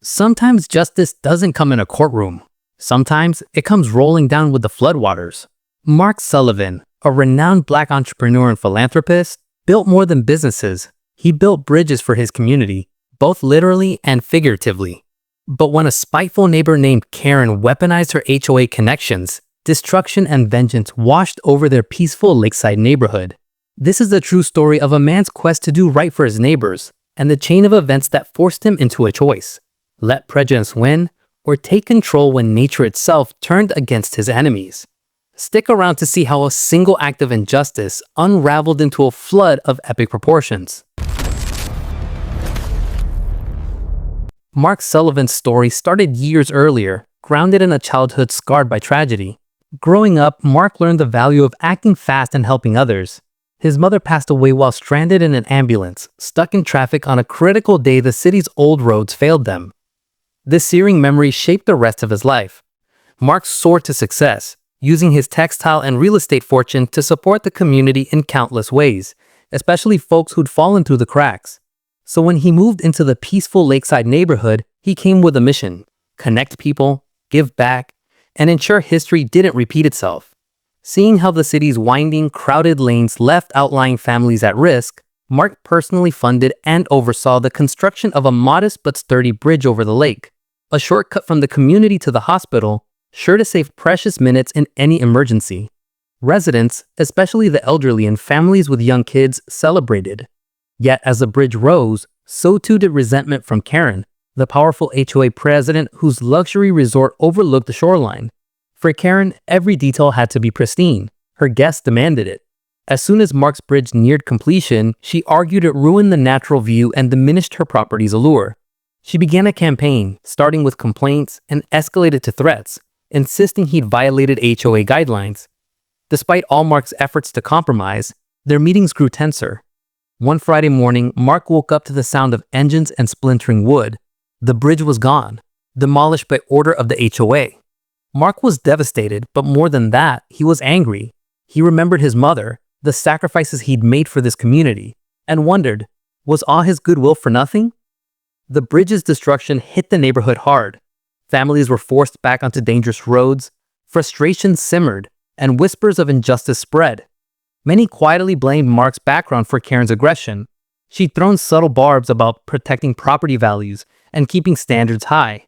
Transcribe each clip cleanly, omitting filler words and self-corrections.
Sometimes justice doesn't come in a courtroom. Sometimes it comes rolling down with the floodwaters. Mark Sullivan, a renowned Black entrepreneur and philanthropist, built more than businesses. He built bridges for his community, both literally and figuratively. But when a spiteful neighbor named Karen weaponized her HOA connections, destruction and vengeance washed over their peaceful lakeside neighborhood. This is the true story of a man's quest to do right for his neighbors, and the chain of events that forced him into a choice: let prejudice win, or take control when nature itself turned against his enemies. Stick around to see how a single act of injustice unraveled into a flood of epic proportions. Mark Sullivan's story started years earlier, grounded in a childhood scarred by tragedy. Growing up, Mark learned the value of acting fast and helping others. His mother passed away while stranded in an ambulance, stuck in traffic on a critical day the city's old roads failed them. This searing memory shaped the rest of his life. Mark soared to success, using his textile and real estate fortune to support the community in countless ways, especially folks who'd fallen through the cracks. So when he moved into the peaceful lakeside neighborhood, he came with a mission: connect people, give back, and ensure history didn't repeat itself. Seeing how the city's winding, crowded lanes left outlying families at risk, Mark personally funded and oversaw the construction of a modest but sturdy bridge over the lake, a shortcut from the community to the hospital, sure to save precious minutes in any emergency. Residents, especially the elderly and families with young kids, celebrated. Yet as the bridge rose, so too did resentment from Karen, the powerful HOA president whose luxury resort overlooked the shoreline. For Karen, every detail had to be pristine. Her guests demanded it. As soon as Mark's bridge neared completion, she argued it ruined the natural view and diminished her property's allure. She began a campaign, starting with complaints and escalated to threats, insisting he'd violated HOA guidelines. Despite all Mark's efforts to compromise, their meetings grew tenser. One Friday morning, Mark woke up to the sound of engines and splintering wood. The bridge was gone, demolished by order of the HOA. Mark was devastated, but more than that, he was angry. He remembered his mother, the sacrifices he'd made for this community, and wondered, was all his goodwill for nothing? The bridge's destruction hit the neighborhood hard. Families were forced back onto dangerous roads, frustration simmered, and whispers of injustice spread. Many quietly blamed Mark's background for Karen's aggression. She'd thrown subtle barbs about protecting property values and keeping standards high.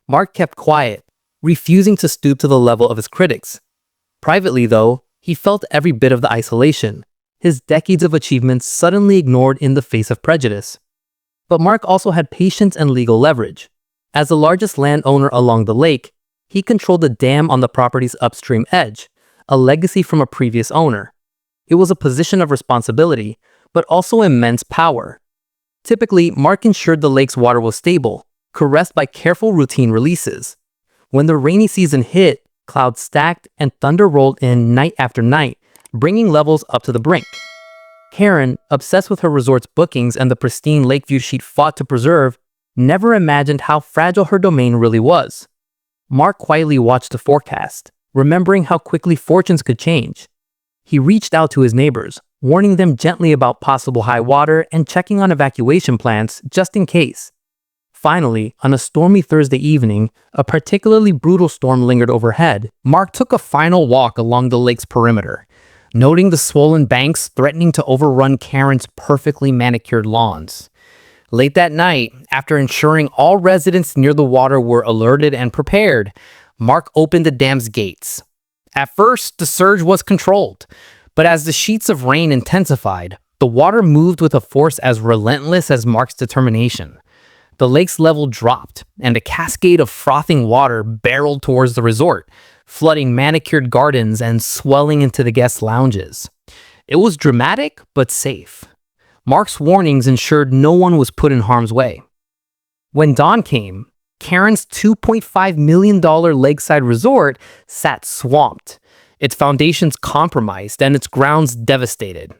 Mark kept quiet, refusing to stoop to the level of his critics. Privately, though, he felt every bit of the isolation, his decades of achievements suddenly ignored in the face of prejudice. But Mark also had patience and legal leverage. As the largest landowner along the lake, he controlled the dam on the property's upstream edge, a legacy from a previous owner. It was a position of responsibility, but also immense power. Typically, Mark ensured the lake's water was stable, caressed by careful routine releases. When the rainy season hit, clouds stacked and thunder rolled in night after night, bringing levels up to the brink. Karen, obsessed with her resort's bookings and the pristine lakeview she'd fought to preserve, never imagined how fragile her domain really was. Mark quietly watched the forecast, remembering how quickly fortunes could change. He reached out to his neighbors, warning them gently about possible high water and checking on evacuation plans just in case. Finally, on a stormy Thursday evening, a particularly brutal storm lingered overhead. Mark took a final walk along the lake's perimeter, noting the swollen banks threatening to overrun Karen's perfectly manicured lawns. Late that night, after ensuring all residents near the water were alerted and prepared, Mark opened the dam's gates. At first, the surge was controlled, but as the sheets of rain intensified, the water moved with a force as relentless as Mark's determination. The lake's level dropped, and a cascade of frothing water barreled towards the resort, flooding manicured gardens and swelling into the guest lounges. It was dramatic, but safe. Mark's warnings ensured no one was put in harm's way. When dawn came, Karen's $2.5 million lakeside resort sat swamped, its foundations compromised and its grounds devastated.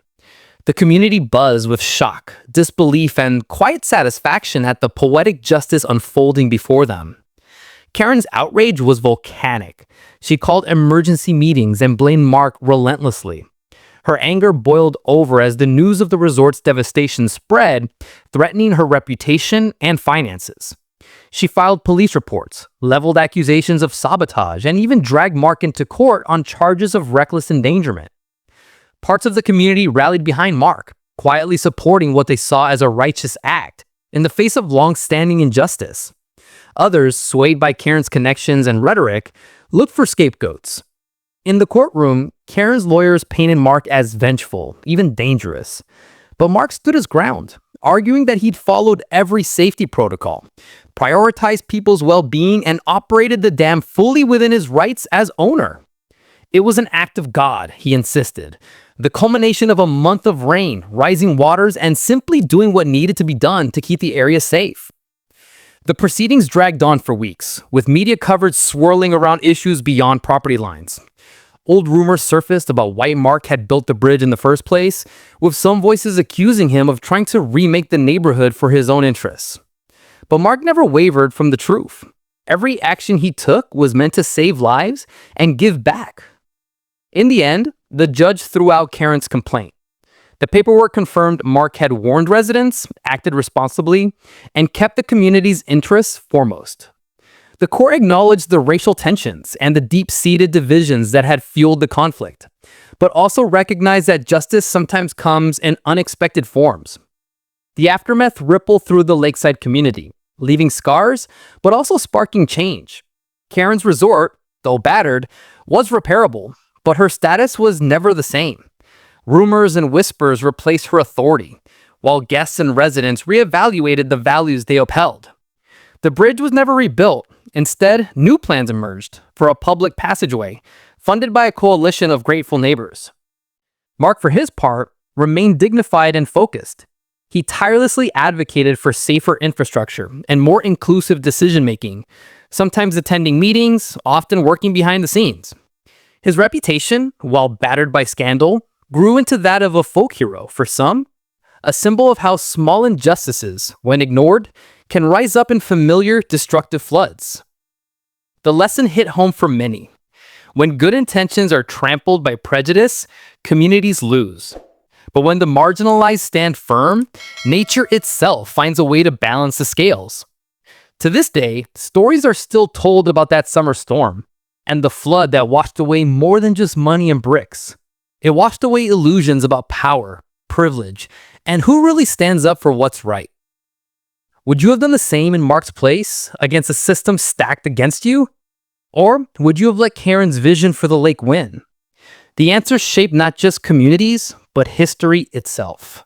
The community buzzed with shock, disbelief, and quiet satisfaction at the poetic justice unfolding before them. Karen's outrage was volcanic. She called emergency meetings and blamed Mark relentlessly. Her anger boiled over as the news of the resort's devastation spread, threatening her reputation and finances. She filed police reports, leveled accusations of sabotage, and even dragged Mark into court on charges of reckless endangerment. Parts of the community rallied behind Mark, quietly supporting what they saw as a righteous act in the face of long-standing injustice. Others, swayed by Karen's connections and rhetoric, looked for scapegoats. In the courtroom, Karen's lawyers painted Mark as vengeful, even dangerous. But Mark stood his ground, arguing that he'd followed every safety protocol, prioritized people's well-being, and operated the dam fully within his rights as owner. It was an act of God, he insisted, the culmination of a month of rain, rising waters, and simply doing what needed to be done to keep the area safe. The proceedings dragged on for weeks, with media coverage swirling around issues beyond property lines. Old rumors surfaced about why Mark had built the bridge in the first place, with some voices accusing him of trying to remake the neighborhood for his own interests. But Mark never wavered from the truth. Every action he took was meant to save lives and give back. In the end, the judge threw out Karen's complaint. The paperwork confirmed Mark had warned residents, acted responsibly, and kept the community's interests foremost. The court acknowledged the racial tensions and the deep-seated divisions that had fueled the conflict, but also recognized that justice sometimes comes in unexpected forms. The aftermath rippled through the Lakeside community, leaving scars, but also sparking change. Karen's resort, though battered, was repairable, but her status was never the same. Rumors and whispers replaced her authority, while guests and residents reevaluated the values they upheld. The bridge was never rebuilt. Instead, new plans emerged for a public passageway, funded by a coalition of grateful neighbors. Mark, for his part, remained dignified and focused. He tirelessly advocated for safer infrastructure and more inclusive decision-making, sometimes attending meetings, often working behind the scenes. His reputation, while battered by scandal, grew into that of a folk hero for some, a symbol of how small injustices, when ignored, can rise up in familiar, destructive floods. The lesson hit home for many. When good intentions are trampled by prejudice, communities lose. But when the marginalized stand firm, nature itself finds a way to balance the scales. To this day, stories are still told about that summer storm and the flood that washed away more than just money and bricks. It washed away illusions about power, privilege, and who really stands up for what's right. Would you have done the same in Mark's place, against a system stacked against you? Or would you have let Karen's vision for the lake win? The answer shaped not just communities, but history itself.